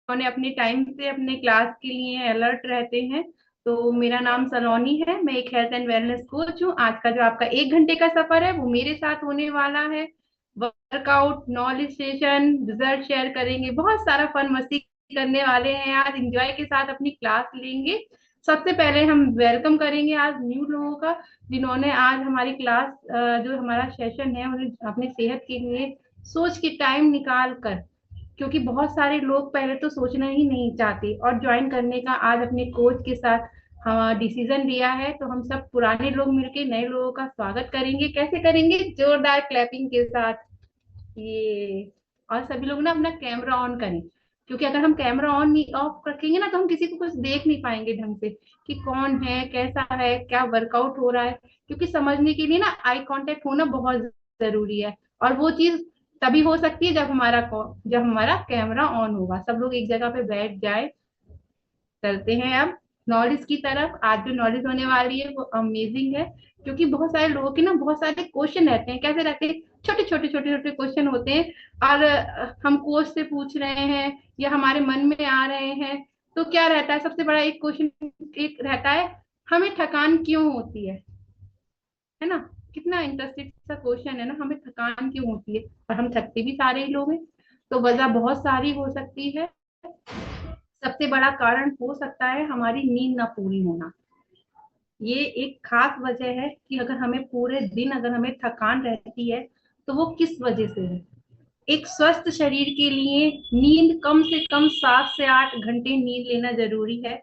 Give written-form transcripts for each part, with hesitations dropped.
उन्हें अपने टाइम से अपने क्लास के लिए अलर्ट रहते हैं। तो मेरा नाम सलोनी है, मैं एक हेल्थ एंड वेलनेस कोच हूँ। आज का जो आपका 1 घंटे का सफर है वो मेरे साथ होने वाला है। Workout, knowledge session, result share करेंगे, बहुत सारा फन मस्ती करने वाले हैं। आज एंजॉय के साथ अपनी क्लास लेंगे। सबसे पहले हम वेलकम करेंगे आज न्यू लोगों का, जिन्होंने आज हमारी क्लास जो हमारा सेशन है उन्हें अपनी सेहत के लिए सोच के टाइम निकाल कर, क्योंकि बहुत सारे लोग पहले तो सोचना ही नहीं चाहते और ज्वाइन करने का आज अपने कोच के साथ हाँ डिसीजन लिया है। तो हम सब पुराने लोग मिलके नए लोगों का स्वागत करेंगे। कैसे करेंगे? जोरदार क्लैपिंग के साथ। ये और सभी लोग ना अपना कैमरा ऑन करें, क्योंकि अगर हम कैमरा ऑन नहीं ऑफ रखेंगे ना तो हम किसी को कुछ देख नहीं पाएंगे ढंग से कि कौन है, कैसा है, क्या वर्कआउट हो रहा है। क्योंकि समझने के लिए ना आई कांटेक्ट होना बहुत जरूरी है। और वो चीज तभी हो सकती है जब हमारा कैमरा ऑन होगा। सब लोग एक जगह पे बैठ जाए। चलते हैं अब नॉलेज की तरफ। आज जो नॉलेज होने वाली है वो अमेजिंग है, क्योंकि बहुत सारे लोगों के ना बहुत सारे क्वेश्चन रहते हैं। कैसे रहते हैं? छोटे छोटे क्वेश्चन होते हैं। और हम कोच से पूछ रहे हैं या हमारे मन में आ रहे हैं। तो क्या रहता है? सबसे बड़ा एक क्वेश्चन एक रहता है, हमें थकान क्यों होती है ना? कितना इंटरेस्टिंग सा क्वेश्चन है ना, हमें थकान क्यों होती है? और हम थकते भी सारे ही लोग हैं। तो वजह बहुत सारी हो सकती है। सबसे बड़ा कारण हो सकता है हमारी नींद ना पूरी होना। ये एक खास वजह है कि अगर हमें पूरे दिन अगर हमें थकान रहती है तो वो किस वजह से है। एक स्वस्थ शरीर के लिए नींद कम से कम 7 से 8 घंटे नींद लेना जरूरी है,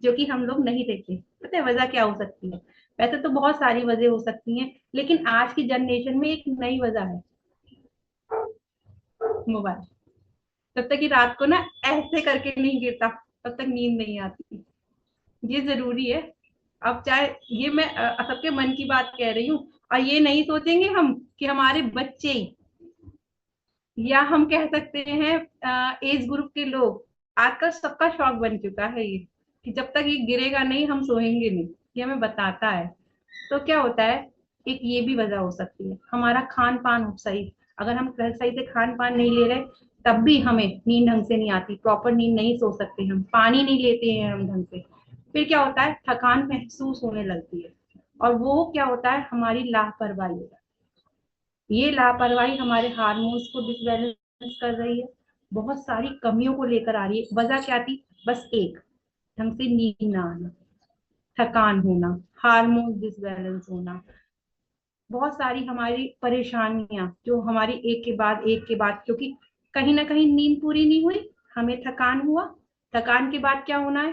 जो कि हम लोग नहीं देते। पता है वजह क्या हो सकती है? वैसे तो बहुत सारी वजह हो सकती हैं, लेकिन आज की जनरेशन में एक नई वजह है, मोबाइल। जब तक कि रात को ना ऐसे करके नहीं गिरता तब तक नींद नहीं आती। ये जरूरी है। अब चाहे ये मैं सबके मन की बात कह रही हूँ। और ये नहीं सोचेंगे हम कि हमारे बच्चे या हम कह सकते हैं एज ग्रुप के लोग, आजकल सबका शौक बन चुका है ये, कि जब तक ये गिरेगा नहीं हम सोएंगे नहीं। ये हमें बताता है। तो क्या होता है, एक ये भी वजह हो सकती है हमारा खान पान सही। अगर हम सही से खान पान नहीं ले रहे तब भी हमें नींद ढंग से नहीं आती, प्रॉपर नींद नहीं सो सकते, हम पानी नहीं लेते हैं हम ढंग से। फिर क्या होता है, थकान महसूस होने लगती है। और वो क्या होता है, हमारी लापरवाही होता है। ये लापरवाही हमारे हार्मोन्स को डिसबैलेंस कर रही है, बहुत सारी कमियों को लेकर आ रही है। वजह क्या थी? बस एक, ढंग से नींद ना आना, थकान होना, हार्मोन डिसबैलेंस होना, बहुत सारी हमारी परेशानियां जो हमारी एक के बाद, क्योंकि कहीं ना कहीं नींद पूरी नहीं हुई, हमें थकान हुआ। थकान के बाद क्या होना है?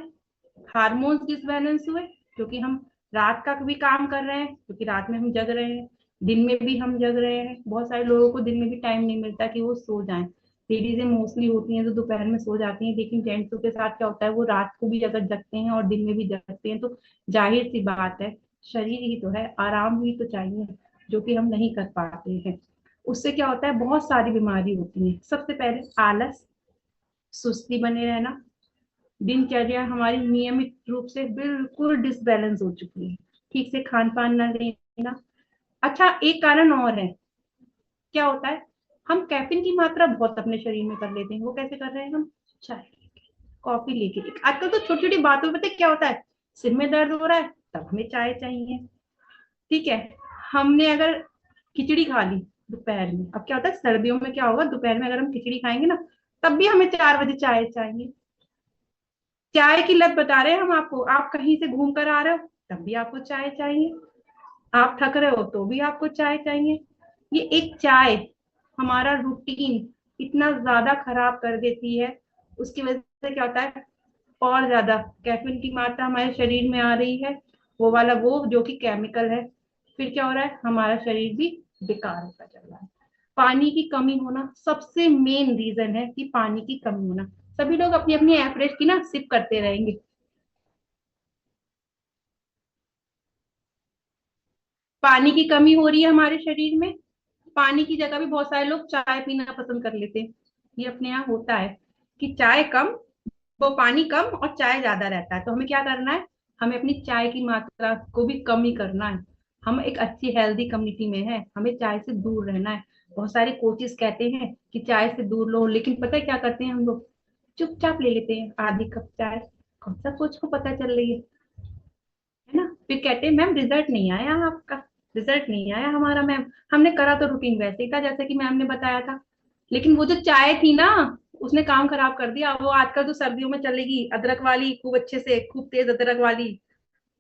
हार्मोन्स डिसबैलेंस हुए, क्योंकि हम रात का भी काम कर रहे हैं, क्योंकि रात में हम जग रहे हैं, दिन में भी हम जग रहे हैं। बहुत सारे लोगों को दिन में भी टाइम नहीं मिलता कि वो सो जाएं। लेडीजें मोस्टली होती हैं जो दोपहर में सो जाती हैं, लेकिन जेंट्सों के साथ क्या होता है, वो रात को भी अगर जगते हैं और दिन में भी जगते हैं। तो जाहिर सी बात है, शरीर ही तो है, आराम भी तो चाहिए, जो कि हम नहीं कर पाते हैं। उससे क्या होता है, बहुत सारी बीमारी होती है। सबसे पहले आलस, सुस्ती बने रहना, दिनचर्या हमारी नियमित रूप से बिल्कुल डिसबैलेंस हो चुकी है, ठीक से खान पान न लेना। अच्छा, एक कारण और है। क्या होता है, हम कैफीन की मात्रा बहुत अपने शरीर में कर लेते हैं। वो कैसे कर रहे हैं हम? चाय, कॉफी लेके। आजकल तो छोटी छोटी बातों में पता है क्या होता है, सिर में दर्द हो रहा है तब हमें चाय चाहिए। ठीक है, हमने अगर खिचड़ी खा ली दोपहर में, अब क्या होता है सर्दियों में क्या होगा, दोपहर में अगर हम खिचड़ी खाएंगे ना तब भी हमें 4 बजे चाय चाहिए। चाय की लत बता रहे हैं हम आपको। आप कहीं से घूम कर आ रहे हो तब भी आपको चाय चाहिए, आप थक रहे हो तो भी आपको चाय चाहिए। ये एक चाय हमारा रूटीन इतना ज्यादा खराब कर देती है। उसकी वजह से क्या होता है, और ज्यादा कैफीन की मात्रा हमारे शरीर में आ रही है, वो वाला वो जो कि केमिकल है। फिर क्या हो रहा है, हमारा शरीर भी बेकार होता चल रहा है। पानी की कमी होना सबसे मेन रीजन है, कि पानी की कमी होना। सभी लोग अपनी अपनी एवरेज की ना सिप करते रहेंगे। पानी की कमी हो रही है हमारे शरीर में। पानी की जगह भी बहुत सारे लोग चाय पीना पसंद कर लेते हैं। ये अपने यहाँ होता है कि चाय कम, वो पानी कम और चाय ज्यादा रहता है। तो हमें क्या करना है, हमें अपनी चाय की मात्रा को भी कम ही करना है। हम एक अच्छी हेल्दी कम्युनिटी में है, हमें चाय से दूर रहना है। बहुत सारे कोचेस कहते हैं कि चाय से दूर लो, लेकिन पता है क्या करते हैं हम लोग? चुपचाप ले लेते हैं आधी कप चाय। कौन सा कोच को पता चल रही है ना। फिर कहते हैं मैम रिजल्ट नहीं आया आपका, रिजल्ट नहीं आया हमारा मैम। हमने करा तो रूटीन वैसे ही था जैसे कि मैम ने बताया था, लेकिन वो जो चाय थी ना, उसने काम खराब कर दिया। वो आजकल तो सर्दियों में चलेगी अदरक वाली, खूब अच्छे से खूब तेज अदरक वाली,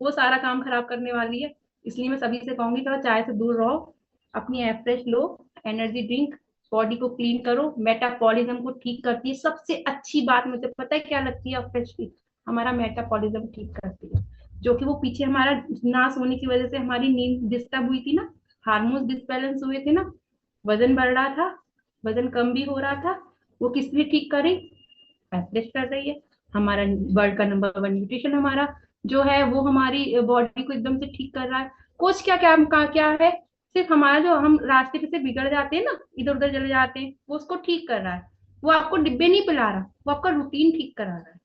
वो सारा काम खराब करने वाली है। इसलिए मैं सभी से कहूंगी थोड़ा चाय से दूर रहो, अपनी एफ्रेश लो, एनर्जी ड्रिंक, बॉडी को क्लीन करो, मेटाबॉलिज्म को ठीक करती है। सबसे अच्छी बात मुझे पता है क्या लगती है एफ्रेश की, हमारा मेटाबॉलिज्म ठीक करती है। जो कि वो पीछे हमारा नाश होने की वजह से हमारी नींद डिस्टर्ब हुई थी ना, हार्मोन्स डिसबैलेंस हुए थे ना, वजन बढ़ रहा था, वजन कम भी हो रहा था, वो किस लिए ठीक करी, एस्टेब्लिश कर रही है। हमारा वर्ल्ड का नंबर वन न्यूट्रिशन हमारा जो है वो हमारी बॉडी को एकदम से ठीक कर रहा है। कोच क्या क्या क्या है, सिर्फ हमारा जो हम रास्ते पे से बिगड़ जाते हैं ना, इधर उधर चले जाते हैं, वो उसको ठीक कर रहा है। वो आपको डिब्बे नहीं पिला रहा, वो आपका रूटीन ठीक करा रहा है।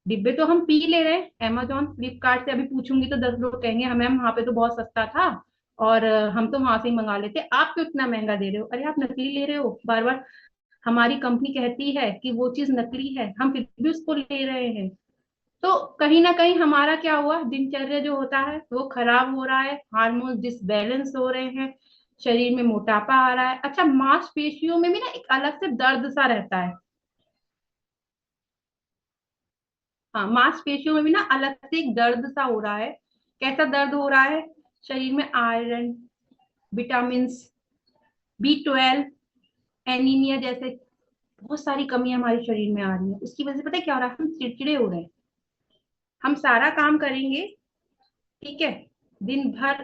डिब्बे तो हम पी ले रहे हैं अमेजोन फ्लिपकार्ट से, अभी पूछूंगी तो 10 लोग कहेंगे हाँ मैम वहां पे तो बहुत सस्ता था और हम तो वहां से ही मंगा लेते, आप क्यों इतना महंगा दे रहे हो, अरे आप नकली ले रहे हो बार बार। हमारी कंपनी कहती है कि वो चीज नकली है, हम फिर भी उसको ले रहे हैं। तो कहीं ना कहीं हमारा क्या हुआ, दिनचर्या जो होता है वो खराब हो रहा है, हार्मोन डिसबैलेंस हो रहे हैं, शरीर में मोटापा आ रहा है। अच्छा, मांसपेशियों में भी ना एक अलग से दर्द सा रहता है। हाँ, मांसपेशियों में भी ना अलग से एक दर्द सा हो रहा है। कैसा दर्द हो रहा है, शरीर में आयरन, विटामिन, B12, एनीमिया जैसे बहुत सारी कमियां हमारे शरीर में आ रही है। उसकी वजह से पता है क्या हो रहा है, हम चिड़चिड़े हो रहे हैं। हम सारा काम करेंगे, ठीक है, दिन भर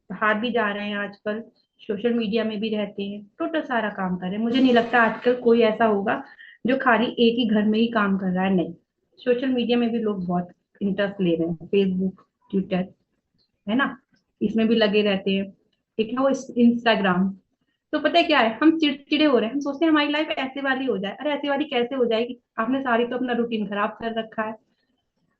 बाहर भी जा रहे हैं आजकल, सोशल मीडिया में भी रहते हैं, टोटल सारा काम कर रहे हैं। मुझे नहीं लगता आजकल कोई ऐसा होगा जो खाली एक ही घर में ही काम कर रहा है, नहीं। सोशल मीडिया में भी लोग बहुत इंटरेस्ट ले रहे हैं, फेसबुक, ट्विटर, है ना, इसमें भी लगे रहते हैं। ठीक है, वो इंस्टाग्राम। तो पता है क्या है, हम चिड़चिड़े हो रहे हैं, हम सोचते हैं हमारी लाइफ ऐसे वाली हो जाए। अरे ऐसे वाली कैसे हो जाएगी, आपने सारी तो अपना रूटीन खराब कर रखा है।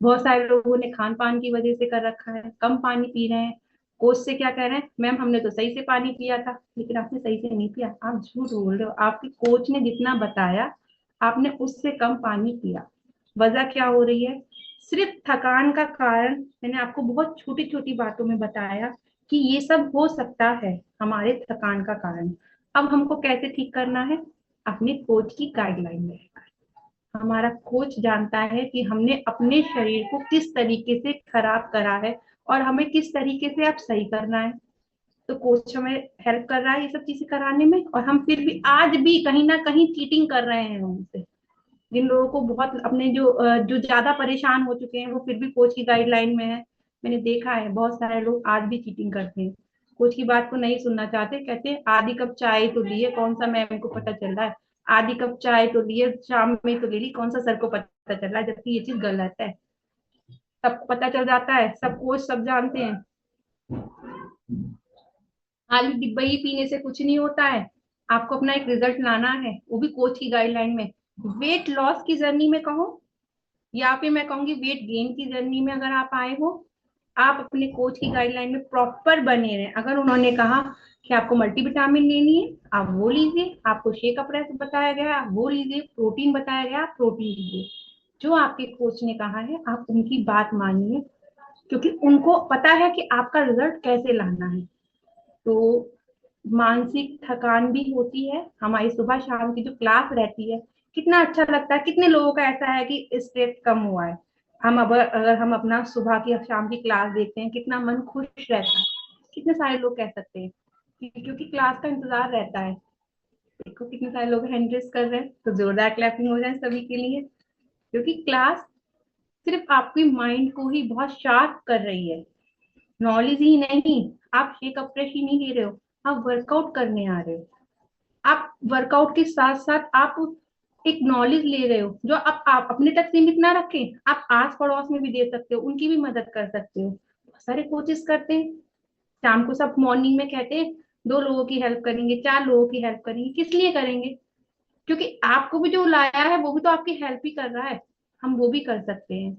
बहुत सारे लोगों ने खान पान की वजह से कर रखा है, कम पानी पी रहे हैं। कोच से क्या कह रहे हैं, मैम हमने तो सही से पानी पिया था, लेकिन आपने सही से नहीं पिया, आप झूठ बोल रहे हो। आपके कोच ने जितना बताया आपने उससे कम पानी पिया। वजह क्या हो रही है, सिर्फ थकान का कारण मैंने आपको बहुत छोटी छोटी बातों में बताया कि ये सब हो सकता है हमारे थकान का कारण। अब हमको कैसे ठीक करना है, अपने कोच की गाइडलाइन में। हमारा कोच जानता है कि हमने अपने शरीर को किस तरीके से खराब करा है और हमें किस तरीके से अब सही करना है। तो कोच हमें हेल्प कर रहा है ये सब चीजें कराने में, और हम फिर भी आज भी कहीं ना कहीं चीटिंग कर रहे हैं उनसे। जिन लोगों को बहुत अपने जो ज्यादा परेशान हो चुके हैं वो फिर भी कोच की गाइडलाइन में है। मैंने देखा है बहुत सारे लोग आज भी चीटिंग करते हैं, कोच की बात को नहीं सुनना चाहते, कहते हैं आधी कप चाय तो लिए, कौन सा मैम को पता चल रहा है, आधी कप चाय तो लिए शाम में तो ले ली, कौन सा सर को पता चल रहा है, जबकि ये चीज गलत है। सबको पता चल जाता है, सब कोच सब जानते हैं। खाली डिब्बा ही पीने से कुछ नहीं होता है, आपको अपना एक रिजल्ट लाना है, वो भी कोच की गाइडलाइन में। वेट लॉस की जर्नी में कहो या फिर मैं कहूंगी वेट गेन की जर्नी में अगर आप आए हो, आप अपने कोच की गाइडलाइन में प्रॉपर बने रहे। अगर उन्होंने कहा कि आपको मल्टीविटामिन लेनी है, आप वो लीजिए, आपको शेक अप्रेस बताया गया आप वो लीजिए, प्रोटीन बताया गया आप प्रोटीन लीजिए। जो आपके कोच ने कहा है आप उनकी बात मानिए, क्योंकि उनको पता है कि आपका रिजल्ट कैसे लाना है। तो मानसिक थकान भी होती है, हमारी सुबह शाम की जो क्लास रहती है कितना अच्छा लगता है। कितने लोगों का ऐसा है कि स्ट्रेस कम हुआ है, हम अब अगर हम अपना सुबह की शाम की क्लास देखते हैं कितना मन खुश रहता है। कितने सारे लोग कह सकते हैं क्योंकि क्लास का इंतजार रहता है। देखो कितने सारे लोग हैंड रेस कर रहे हैं, तो जोरदार क्लैपिंग हो जाए सभी के लिए, क्योंकि क्लास सिर्फ आपकी माइंड को ही बहुत शार्प कर रही है, नॉलेज ही नहीं। आप शेक अप्रेश ही नहीं ले रहे हो, आप वर्कआउट करने आ रहे हो। आप वर्कआउट के साथ साथ आप एक नॉलेज ले रहे हो जो आप अपने तक सीमित ना रखें, आप आस पड़ोस में भी दे सकते हो, उनकी भी मदद कर सकते हो। बहुत सारे कोचिस करते हैं, शाम को सब मॉर्निंग में कहते हैं 2 लोगों की हेल्प करेंगे, 4 लोगों की हेल्प करेंगे, किस लिए करेंगे, क्योंकि आपको भी जो लाया है वो भी तो आपकी हेल्प ही कर रहा है, हम वो भी कर सकते हैं।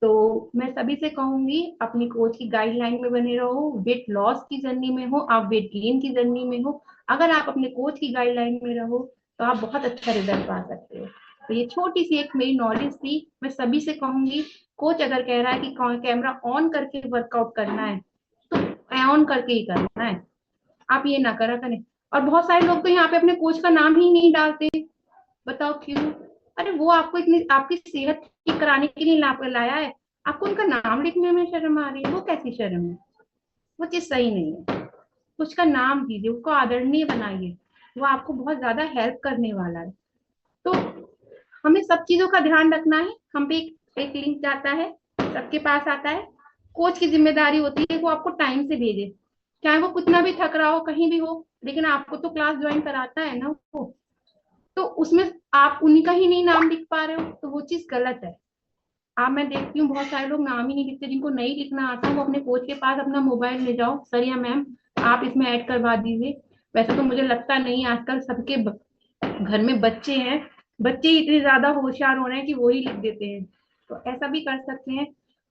तो मैं सभी से कहूंगी अपनी कोच की गाइडलाइन में बने रहो, वेट लॉस की जर्नी में हो आप वेट गेन की जर्नी में हो, अगर आप अपने कोच की गाइडलाइन में रहो तो आप बहुत अच्छा रिजल्ट पा सकते हो। तो ये छोटी सी एक मेरी नॉलेज थी। मैं सभी से कहूंगी, कोच अगर कह रहा है कि कैमरा ऑन करके वर्कआउट करना है तो ऑन करके ही करना है, आप ये ना करा करें। और बहुत सारे लोग तो यहाँ पे अपने कोच का नाम ही नहीं डालते, बताओ क्यों? अरे वो आपको इतनी आपकी सेहत ठीक कराने के लिए लाया है, आपको उनका नाम लिखने में शर्म आ रही है, वो कैसी शर्म है? वो चीज सही नहीं है। उसका नाम दीजिए, उसको आदरणीय बनाइए, वो आपको बहुत ज्यादा हेल्प करने वाला है। तो हमें सब चीजों का ध्यान रखना है। हम पे एक लिंक जाता है, सबके पास आता है, कोच की जिम्मेदारी होती है वो आपको टाइम से भेजे, चाहे वो कितना भी थक रहा हो कहीं भी हो, लेकिन आपको तो क्लास ज्वाइन कराता है ना वो। तो उसमें आप उन्हीं का ही नहीं नाम लिख पा रहे हो तो वो चीज गलत है। आप, मैं देखती हूँ बहुत सारे लोग नाम ही नहीं लिखते, जिनको नहीं लिखना आता वो अपने कोच के पास अपना मोबाइल ले जाओ, सर या मैम आप इसमें ऐड करवा दीजिए। वैसे तो मुझे लगता नहीं, आजकल सबके घर में बच्चे हैं, बच्चे ही इतने ज्यादा होशियार हो रहे हैं कि वो ही लिख देते हैं, तो ऐसा भी कर सकते हैं।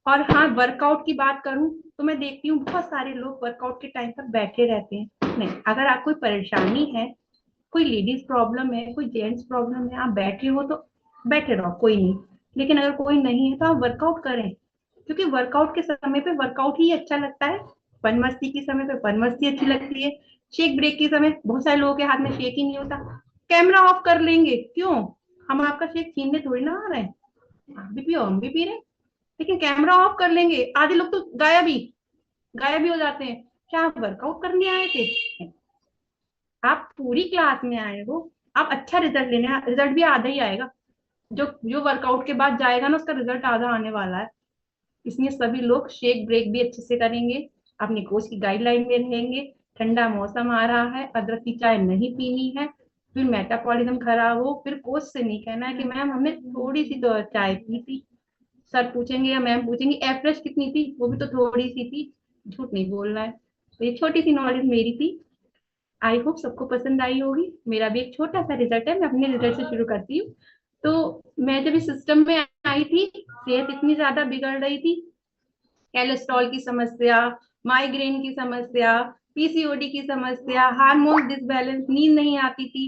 और हाँ, वर्कआउट की बात करूं तो मैं देखती हूँ बहुत सारे लोग वर्कआउट के टाइम पर बैठे रहते हैं। नहीं, अगर आप कोई परेशानी है, कोई लेडीज प्रॉब्लम है, कोई जेंट्स प्रॉब्लम है, आप बैठे हो तो बैठे रहो, कोई नहीं। लेकिन अगर कोई नहीं है तो आप वर्कआउट करें, क्योंकि वर्कआउट के समय पे वर्कआउट ही अच्छा लगता है। फन मस्ती के समय पे फन मस्ती अच्छी लगती है। शेक ब्रेक के समय बहुत सारे लोगों के हाथ में शेक ही नहीं होता, कैमरा ऑफ कर लेंगे, क्यों? हम आपका शेक छीनने थोड़ी ना आ रहे हैं, आप भी पियो हम भी पी रहे हैं, लेकिन कैमरा ऑफ कर लेंगे, आधे लोग तो गायब ही हो जाते हैं। क्या आप वर्कआउट करने आए थे? आप पूरी क्लास में आए हो, आप अच्छा रिजल्ट लेने, रिजल्ट भी आधा ही आएगा। जो जो वर्कआउट के बाद जाएगा ना, उसका रिजल्ट आधा आने वाला है। इसलिए सभी लोग शेक ब्रेक भी अच्छे से करेंगे, अपनी कोच की गाइडलाइन में रहेंगे। ठंडा मौसम आ रहा है, अदरक की चाय नहीं पीनी है, फिर मेटाबॉलिज्म खराब हो, फिर कोच से नहीं कहना है कि मैम हमने थोड़ी सी तो चाय पी थी। सर पूछेंगे या मैम पूछेंगे एवरेज कितनी थी, वो भी तो थोड़ी सी थी। झूठ नहीं बोलना है। तो ये छोटी सी नॉलेज मेरी थी, आई होप सबको पसंद आई होगी। मेरा भी एक छोटा सा रिजल्ट है, मैं अपने रिजल्ट से शुरू करती हूँ। तो मैं जब इस सिस्टम में आई थी, सेहत इतनी ज्यादा बिगड़ रही थी, कोलेस्ट्रॉल की समस्या, माइग्रेन की समस्या, पीसीओडी की समस्या, हार्मोन डिसबैलेंस, नींद नहीं आती थी,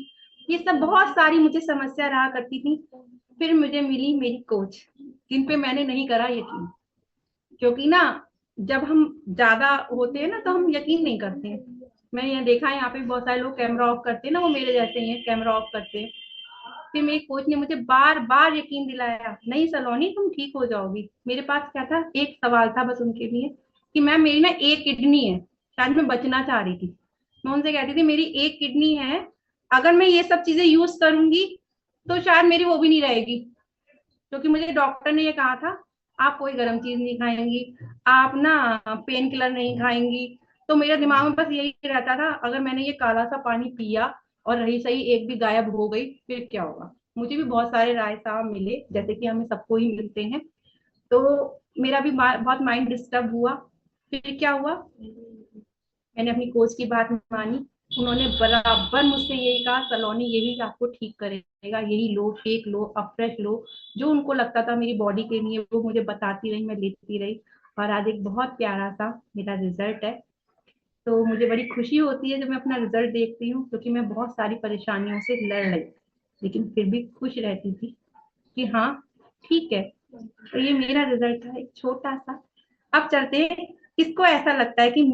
ये सब बहुत सारी मुझे समस्या रहा करती थी। फिर मुझे मिली मेरी कोच, जिन पे मैंने नहीं करा यकीन, क्योंकि ना जब हम ज्यादा होते हैं ना तो हम यकीन नहीं करते हैं। मैंने यहाँ देखा है, यहाँ पे बहुत सारे लोग कैमरा ऑफ करते हैं ना, वो मेरे जैसे ही हैं, कैमरा ऑफ करते हैं। फिर मेरी कोच ने मुझे बार बार यकीन दिलाया, नहीं सलोनी तुम ठीक हो जाओगी। मेरे पास क्या था, एक सवाल था बस उनके लिए, कि मैम मेरी ना एक किडनी है, शायद मैं बचना चाह रही थी। मैं उनसे कहती थी मेरी एक किडनी है, अगर मैं ये सब चीजें यूज करूंगी तो शायद मेरी वो भी नहीं रहेगी, क्योंकि मुझे डॉक्टर ने ये कहा था आप कोई गर्म चीज नहीं खाएंगी, आप ना पेन किलर नहीं खाएंगी। तो मेरे दिमाग में बस यही रहता था, अगर मैंने ये काला सा पानी पिया और रही सही एक भी गायब हो गई फिर क्या होगा? मुझे भी बहुत सारे राय साहब मिले, जैसे कि हमें सबको ही मिलते हैं। तो मेरा भी बहुत माइंड डिस्टर्ब हुआ। फिर क्या हुआ, मैंने अपनी कोच की बात मानी। उन्होंने बराबर मुझसे यही कहा, सलोनी यही आपको ठीक करेगा, यही लो, शेक लो, अफ्रेश लो। जो उनको लगता था मेरी बॉडी के लिए वो मुझे बताती रही, मैं लेती रही। और आज एक बहुत प्यारा सा मेरा रिजल्ट है। तो मुझे बड़ी खुशी होती है जब मैं अपना रिजल्ट देखती हूँ, क्योंकि मैं बहुत सारी परेशानियों से लड़ रही, लेकिन फिर भी खुश रहती थी कि हाँ ठीक है। तो ये मेरा रिजल्ट था एक छोटा सा। अब चलते हैं, किसको ऐसा लगता है कि